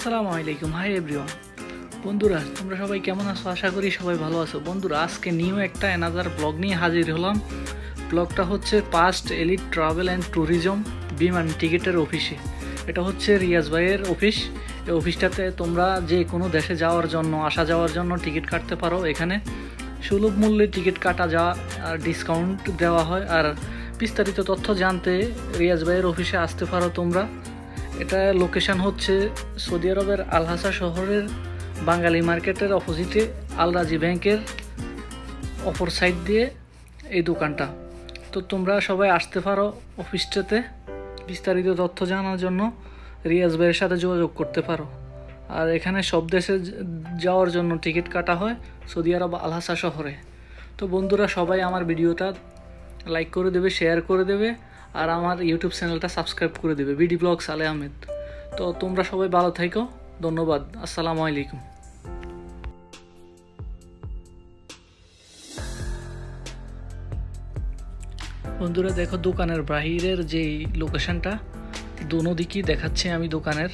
আসসালামু আলাইকুম, hi everyone. বন্ধুরা, তোমরা সবাই কেমন আছো? আশা করি সবাই ভালো আছো। বন্ধুরা, আজকে নিউ একটা অ্যানাদার ব্লগ নিয়ে হাজির হলাম। ব্লগটা হচ্ছে past elite travel and tourism বিমান টিকিটের অফিসে। এটা হচ্ছে রিয়াজ ভাইয়ের অফিস। এই অফিসটাতে তোমরা যে কোনো দেশে যাওয়ার জন্য, আসা যাওয়ার জন্য টিকিট কাটতে পারো। এখানে সুলভ মূল্যে টিকিট কাটা যা আর ডিসকাউন্ট দেওয়া হয়। আর বিস্তারিত তথ্য জানতে রিয়াজ ভাইয়ের অফিসে আসতে পারো তোমরা। এটা লোকেশান হচ্ছে সৌদি আরবের আলহাসা শহরের বাঙালি মার্কেটের অপোজিটে আল রাজি ব্যাংকের অপর সাইড দিয়ে এই দোকানটা। তো তোমরা সবাই আসতে পারো অফিসটাতে। বিস্তারিত তথ্য জানার জন্য রিয়াজ ভাইয়ের সাথে যোগাযোগ করতে পারো। আর এখানে সব দেশে যাওয়ার জন্য টিকিট কাটা হয় সৌদি আরব আলহাসা শহরে। তো বন্ধুরা, সবাই আমার ভিডিওটা লাইক করে দেবে, শেয়ার করে দেবে, আর আমার ইউটিউব চ্যানেলটা সাবস্ক্রাইব করে দেবে, বিডি ব্লগ সালে আহমেদ। তো তোমরা সবাই ভালো থাকো, ধন্যবাদ, আসসালামু আলাইকুম। বন্ধুরা দেখো, দোকানের বাহিরের যে লোকেশনটা দোনো দিকই দেখাচ্ছে আমি দোকানের।